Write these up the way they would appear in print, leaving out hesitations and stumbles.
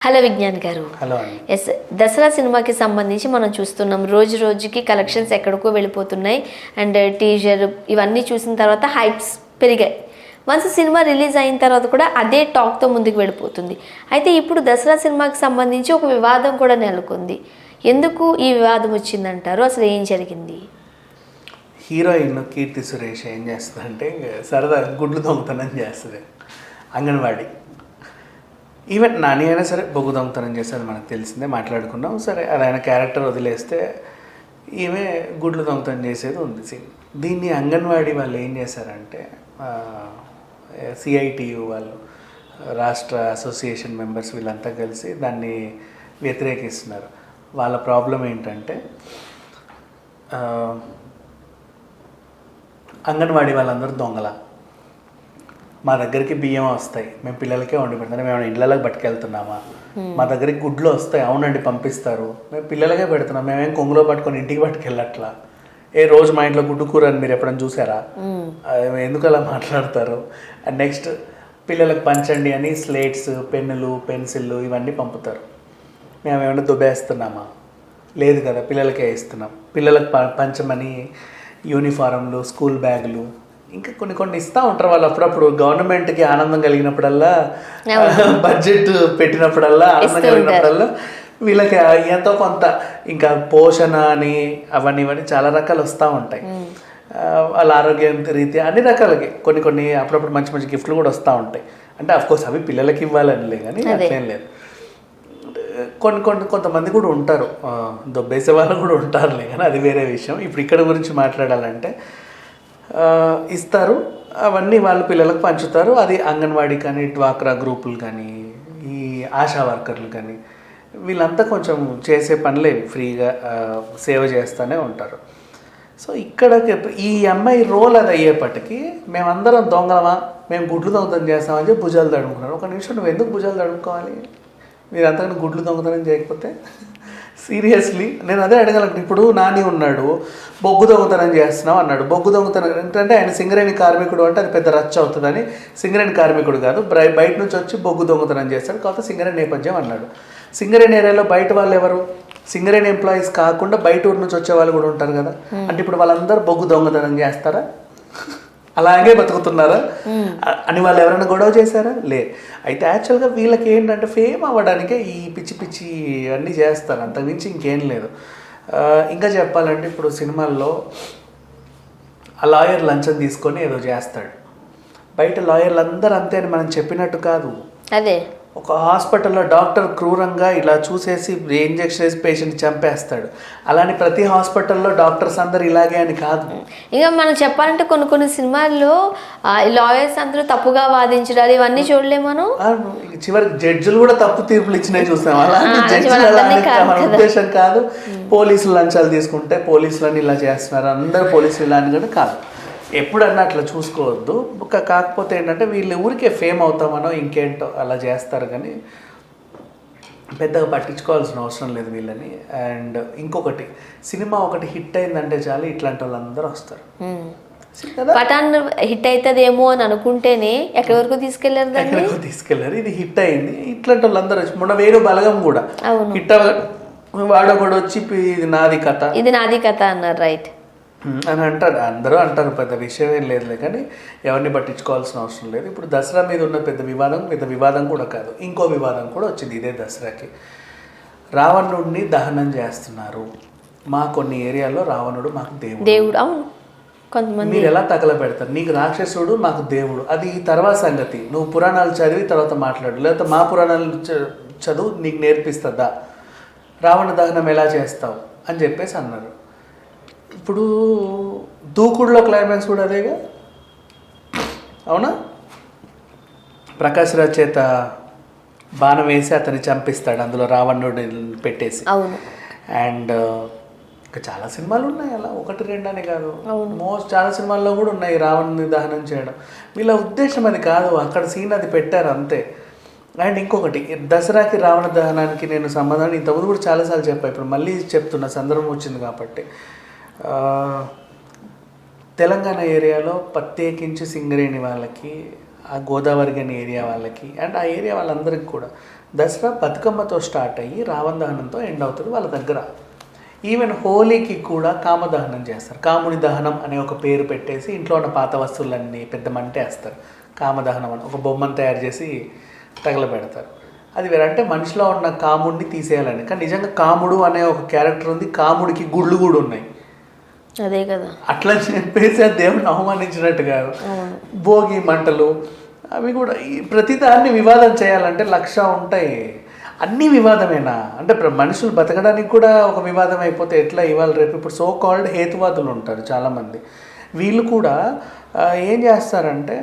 Hello Vignan గారు. Hello. Yes, Dasara సినిమాకి సంబంధించి మనం చూస్తున్నాం రోజు రోజుకి కలెక్షన్స్ ఎక్కడికో వెళ్ళిపోతున్నాయి. అండ్ టీజర్ ఇవన్నీ చూసిన తర్వాత హైప్స్ పెరిగాయి. వన్స్ సినిమా రిలీజ్ అయిన తర్వాత కూడా అదే టాక్తో ముందుకు వెళ్ళిపోతుంది. అయితే ఇప్పుడు దసరా సినిమాకి సంబంధించి ఒక వివాదం కూడా నెలకొంది. ఎందుకు ఈ వివాదం వచ్చిందంటారు? అసలు ఏం జరిగింది? హీరోయిన్ కీర్తి సురేష్ ఏం చేస్తుందంటే సరదా గుడ్లు దొంగతనం చేస్తుంది అంగన్వాడీ. ఈవెన్ నాని అయినా సరే బొగ్గు దొంగతనం చేసేది మనకు తెలిసిందే, మాట్లాడుకున్నాం. సరే అది ఆయన క్యారెక్టర్ వదిలేస్తే ఈమె గుడ్లు దొంగతనం చేసేది ఉంది సీన్. దీన్ని అంగన్వాడీ వాళ్ళు ఏం చేశారంటే సిఐటియు వాళ్ళు, రాష్ట్ర అసోసియేషన్ మెంబర్స్ వీళ్ళంతా కలిసి దాన్ని వ్యతిరేకిస్తున్నారు. వాళ్ళ ప్రాబ్లం ఏంటంటే అంగన్వాడీ వాళ్ళందరూ దొంగల, మా దగ్గరికి బియ్యం వస్తాయి, మేము పిల్లలకే వండి పెడతాం, మేము ఇళ్ళకి పట్టుకెళ్తున్నామా, మా దగ్గరికి గుడ్లు వస్తాయి, అవునండి పంపిస్తారు, మేము పిల్లలకే పెడుతున్నాం, మేమేం కొంగులో పట్టుకొని ఇంటికి పట్టుకెళ్ళట్లా, ఏ రోజు మా ఇంట్లో గుడ్డు కూర అని మీరు ఎప్పుడైనా చూసారా, ఎందుకు అలా మాట్లాడతారు. అండ్ నెక్స్ట్ పిల్లలకు పంచండి అని స్లేట్స్, పెన్నులు, పెన్సిళ్ళు ఇవన్నీ పంపుతారు, మేము ఏమైనా దుబ్బేస్తున్నామా, లేదు కదా పిల్లలకే ఇస్తున్నాం, పిల్లలకు పంచమని యూనిఫారంలు, స్కూల్ బ్యాగులు ఇంకా కొన్ని ఇస్తూ ఉంటారు వాళ్ళు. అప్పుడప్పుడు గవర్నమెంట్కి ఆనందం కలిగినప్పుడల్లా, బడ్జెట్ పెట్టినప్పుడల్లా, ఆనందం కలిగినప్పుడల్లా వీళ్ళకి ఎంతో కొంత ఇంకా పోషణ అని అవన్నీ చాలా రకాలు వస్తూ ఉంటాయి. వాళ్ళ ఆరోగ్యం రీత్యా అన్ని రకాలకి కొన్ని అప్పుడప్పుడు మంచి మంచి గిఫ్ట్లు కూడా వస్తూ ఉంటాయి. అంటే అఫ్కోర్స్ అవి పిల్లలకి ఇవ్వాలనిలే, కానీ అట్లేం లేదు. కొంతమంది కూడా ఉంటారు, దొబ్బేసే వాళ్ళు కూడా ఉంటారులే, కానీ అది వేరే విషయం. ఇప్పుడు ఇక్కడ గురించి మాట్లాడాలంటే ఇస్తారు, అవన్నీ వాళ్ళ పిల్లలకు పంచుతారు. అది అంగన్వాడీ కానీ, డ్వాక్రా గ్రూపులు కానీ, ఈ ఆశా వర్కర్లు కానీ వీళ్ళంతా కొంచెం చేసే పనులే ఫ్రీగా సేవ చేస్తూనే ఉంటారు. సో ఇక్కడ ఈ అమ్మాయి రోల్ అది అయ్యేపటికి మేమందరం దొంగలమా, మేము గుడ్లు దొంగతనం చేస్తామని చెప్పి భుజాలు తడుముకున్నారు. ఒక నిమిషం, నువ్వు ఎందుకు భుజాలు తడుముకోవాలి? మీరు అంతకన్నా గుడ్లు దొంగతనం చేయకపోతే సీరియస్లీ నేను అదే అడగలను. ఇప్పుడు నాని ఉన్నాడు, బొగ్గు దొంగతనం చేస్తున్నావు అన్నాడు. బొగ్గు దొంగతనం ఏంటంటే ఆయన సింగరేణి కార్మికుడు అంటే అది పెద్ద రచ్చ అవుతుందని సింగరేణి కార్మికుడు కాదు, బయట నుంచి వచ్చి బొగ్గు దొంగతనం చేస్తాడు, కాకపోతే సింగరేణి నేపథ్యం అన్నాడు. సింగరేణి ఏరియాలో బయట వాళ్ళు ఎవరు? సింగరేణి ఎంప్లాయీస్ కాకుండా బయట ఊరు నుంచి వచ్చే వాళ్ళు కూడా ఉంటారు కదా. అంటే ఇప్పుడు వాళ్ళందరూ బొగ్గు దొంగతనం చేస్తారా? అలాగే బతుకుతున్నారా అని వాళ్ళు ఎవరైనా గొడవ చేశారా? లే. అయితే యాక్చువల్గా వీళ్ళకి ఏంటంటే ఫేమ్ అవ్వడానికే ఈ పిచ్చి అన్నీ చేస్తారు, అంతకుమించి ఇంకేం లేదు. ఇంకా చెప్పాలంటే ఇప్పుడు సినిమాల్లో ఆ లాయర్ లంచం తీసుకొని ఏదో చేస్తాడు, బయట లాయర్లు అందరూ అంతే అని మనం చెప్పినట్టు కాదు. అదే ఒక హాస్పిటల్లో డాక్టర్ క్రూరంగా ఇలా చూసేసి ఇంజెక్షన్ వేసి పేషెంట్ చంపేస్తాడు. అలానే ప్రతి హాస్పిటల్లో డాక్టర్స్ అందరు ఇలాగే అని కాదు. ఇంకా మనం చెప్పాలంటే కొన్ని సినిమాల్లో లాయర్స్ అందరూ తప్పుగా వాదించడాలు ఇవన్నీ చూడలేము మనం. చివరికి జడ్జిలు కూడా తప్పు తీర్పులు ఇచ్చినవి చూస్తాం. అలాంటి జడ్జిలు మన ఉద్దేశం కాదు. పోలీసులు లంచాలు తీసుకుంటే పోలీసులని ఇలా చేస్తున్నారు, అందరు పోలీసులు ఇలా అని కూడా కాదు. ఎప్పుడన్నా అట్లా చూసుకోవద్దు. కాకపోతే ఏంటంటే వీళ్ళు ఊరికే ఫేమ్ అవుతామనో ఇంకేంటో అలా చేస్తారు, కానీ పెద్దగా పట్టించుకోవాల్సిన అవసరం లేదు వీళ్ళని. అండ్ ఇంకొకటి, సినిమా ఒకటి హిట్ అయిందంటే చాలు ఇట్లాంటి వాళ్ళందరూ వస్తారు. పఠాన్ హిట్ అవుతుందేమో అని అనుకుంటేనే ఎక్కడి వరకు తీసుకెళ్లారు. ఇది హిట్ అయింది, ఇట్లాంటి వాళ్ళందరూ వచ్చి మొన్న వేరు బలగం కూడా హిట్ వాడు కూడా వచ్చి ఇది నాది కథ అన్నారు, రైట్ అని అంటారు. అందరూ అంటారు, పెద్ద విషయం ఏం లేదులే, కానీ ఎవరిని పట్టించుకోవాల్సిన అవసరం లేదు. ఇప్పుడు దసరా మీద ఉన్న పెద్ద వివాదం కూడా కాదు, ఇంకో వివాదం కూడా వచ్చింది ఇదే దసరాకి. రావణుడిని దహనం చేస్తున్నారు. మా కొన్ని ఏరియాల్లో రావణుడు మాకు దేవుడు. అవును, కొంతమంది మీరు ఎలా తగలబెడతారు? నీకు రాక్షసుడు, మాకు దేవుడు, అది తర్వాత సంగతి. నువ్వు పురాణాలు చదివి తర్వాత మాట్లాడు, లేకపోతే మా పురాణాలు చదువు, నీకు నేర్పిస్తుందా రావణ దహనం ఎలా చేస్తావు అని చెప్పేసి అన్నారు. ఇప్పుడు దూకుడులో క్లైమాక్స్ కూడా అదేగా, అవునా? ప్రకాష్ రాజ్ చేత బాణం వేసి అతన్ని చంపిస్తాడు, అందులో రావణుడిని పెట్టేసి. అవును. అండ్ ఇంకా చాలా సినిమాలు ఉన్నాయి అలా, 1-2 అనే కాదు, చాలా సినిమాల్లో కూడా ఉన్నాయి రావణుని దహనం చేయడం. వీళ్ళ ఉద్దేశం అది కాదు, అక్కడ సీన్ అది పెట్టారు అంతే. అండ్ ఇంకొకటి, దసరాకి రావణ దహనానికి నేను సమాధానం ఇంతకుముందు కూడా చాలాసార్లు చెప్పాను, ఇప్పుడు మళ్ళీ చెప్తున్న సందర్భం వచ్చింది కాబట్టి. తెలంగాణ ఏరియాలో ప్రత్యేకించి సింగరేణి వాళ్ళకి ఆ గోదావరి గని ఏరియా వాళ్ళకి అండ్ ఆ ఏరియా వాళ్ళందరికీ కూడా దసరా బతుకమ్మతో స్టార్ట్ అయ్యి రావణ దహనంతో ఎండ్ అవుతుంది వాళ్ళ దగ్గర. ఈవెన్ హోలీకి కూడా కామదహనం చేస్తారు. కాముని దహనం అనే ఒక పేరు పెట్టేసి ఇంట్లో ఉన్న పాత వస్తువులన్నీ పెద్ద మంటే వేస్తారు. కామదహనం అని ఒక బొమ్మను తయారు చేసి తగలబెడతారు. అది వేరే, అంటే మనిషిలో ఉన్న కాముడిని తీసేయాలని. కానీ నిజంగా కాముడు అనే ఒక క్యారెక్టర్ ఉంది, కాముడికి గుళ్ళు కూడా ఉన్నాయి. అదే కదా, అట్లా చెప్పేసి ఆ దేవుడిని అవమానించినట్టు కాదు. భోగి మంటలు అవి కూడా ప్రతిదాన్ని వివాదం చేయాలంటే 1,00,000 ఉంటాయి. అన్నీ వివాదమేనా అంటే మనుషులు బతకడానికి కూడా ఒక వివాదం అయిపోతే ఎట్లా? ఇవాళ రేపు ఇప్పుడు సో కాల్డ్ హేతువాదులు ఉంటారు చాలామంది. వీళ్ళు కూడా ఏం చేస్తారంటే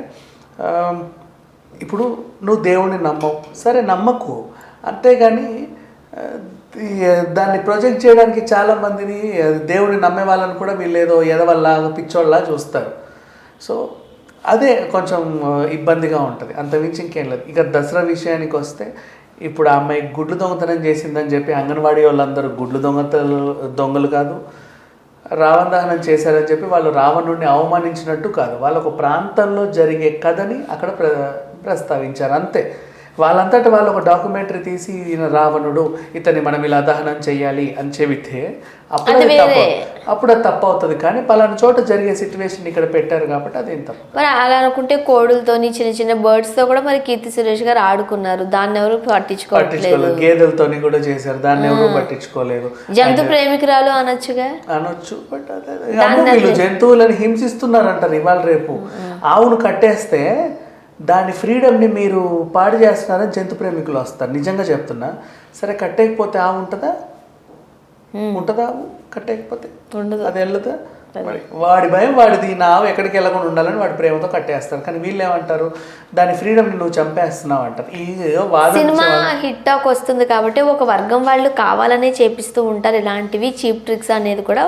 ఇప్పుడు నువ్వు దేవుడిని నమ్మవు, సరే నమ్మకు, అంతేగాని దాన్ని ప్రొజెక్ట్ చేయడానికి చాలామందిని దేవుడిని నమ్మే వాళ్ళని కూడా వీళ్ళు ఏదో ఎదవల్లాగా పిచ్చోళ్ళలా చూస్తారు. సో అదే కొంచెం ఇబ్బందిగా ఉంటుంది, అంతమించి ఇంకేం లేదు. ఇక దసరా విషయానికి వస్తే ఇప్పుడు ఆ అమ్మాయి గుడ్లు దొంగతనం చేసిందని చెప్పి అంగన్వాడీ వాళ్ళందరూ గుడ్లు దొంగలు కాదు, రావణ దహనం చేశారని చెప్పి వాళ్ళు రావణుడిని అవమానించినట్టు కాదు. వాళ్ళ ఒక ప్రాంతంలో జరిగే కథని అక్కడ ప్రస్తావించారు అంతే. వాళ్ళంతటా వాళ్ళు ఒక డాక్యుమెంటరీ తీసి ఈయన రావణుడు, ఇతన్ని మనం ఇలా దహనం చెయ్యాలి అని చెబితే అప్పుడు అది తప్పు అవుతుంది. కానీ పలానా చోట జరిగే సిచ్యువేషన్ ఇక్కడ పెట్టారు కాబట్టి అదేం తప్పు. మరి అలా అనుకుంటే కోడులతోని చిన్న చిన్న బర్డ్స్ తో కూడా మరి కీర్తి సురేష్ గారు ఆడుకున్నారు, దాన్ని ఎవరు పట్టించుకోలేదు. గేదెలతోని కూడా చేశారు, దాన్ని ఎవరు పట్టించుకోలేదు. జంతు ప్రేమికురాలు అనొచ్చు, బట్ వీళ్ళు జంతువులను హింసిస్తున్నారంటారు. ఇవాళ రేపు ఆవును కట్టేస్తే దాని ఫ్రీడమ్ని మీరు పాడు చేస్తున్నారని జంతు ప్రేమికులు వస్తారు. నిజంగా చెప్తున్నా. సరే కట్టేయకపోతే ఆవు ఉంటుందా? ఆవు కట్టేయకపోతే అది వెళ్ళదా? వాడి భయం వాడిది, నా ఆవు ఎక్కడికి వెళ్ళకుండా ఉండాలని వాడి ప్రేమతో కట్టేస్తారు. కానీ వీళ్ళు ఏమంటారు, దాని ఫ్రీడమ్ని నువ్వు చంపేస్తున్నావు అంటారు. ఈ సినిమా హిట్ టాక్ వస్తుంది కాబట్టి ఒక వర్గం వాళ్ళు కావాలనే చేపిస్తూ ఉంటారు ఇలాంటివి చీప్ ట్రిక్స్ అనేది కూడా.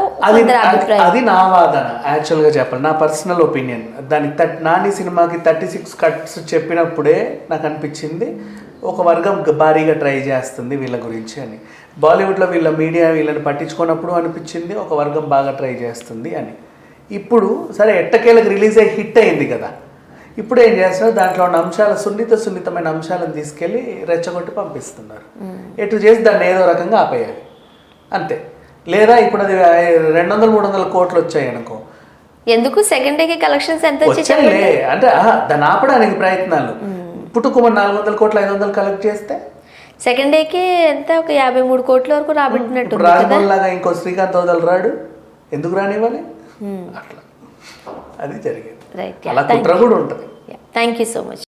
అది నా వాదన. యాక్చువల్గా చెప్పాలి, నా పర్సనల్ ఒపీనియన్. దానికి నాని సినిమాకి 36 కట్స్ చెప్పినప్పుడే నాకు అనిపించింది ఒక వర్గం భారీగా ట్రై చేస్తుంది వీళ్ళ గురించి అని. బాలీవుడ్లో వీళ్ళ మీడియా వీళ్ళని పట్టించుకున్నప్పుడు అనిపించింది ఒక వర్గం బాగా ట్రై చేస్తుంది అని. ఇప్పుడు సరే ఎట్టకేలకు రిలీజ్ అయ్యి హిట్ అయింది కదా, ఇప్పుడు ఏం చేస్తున్నారు, దాంట్లో ఉన్న అంశాల సున్నితమైన అంశాలను తీసుకెళ్ళి రెచ్చగొట్టి పంపిస్తున్నారు. ఎటు చేసి దాన్ని ఏదో రకంగా ఆపేయాలి అంతే. లేదా ఇప్పుడు అది 200-300 కోట్లు వచ్చాయి అనుకో, ఎందుకు సెకండ్ డేకి కలెక్షన్స్ ఎంత వచ్చాయిలే అంటే దాన్ని ఆపడానికి ప్రయత్నాలు. పుట్టుకుమని 400 కోట్లు 500 కలెక్ట్ చేస్తే సెకండ్ డేకి ఎంత ఒక 53 కోట్ల వరకు రాబట్టినట్టు. రాజమౌళిలాగా ఇంకో శ్రీకాంత్ వదలు రాడు, ఎందుకు రానివ్వాలి? అట్లా అది జరిగేది. అలా కుట్ర కూడా ఉంటుంది. Thank you so much.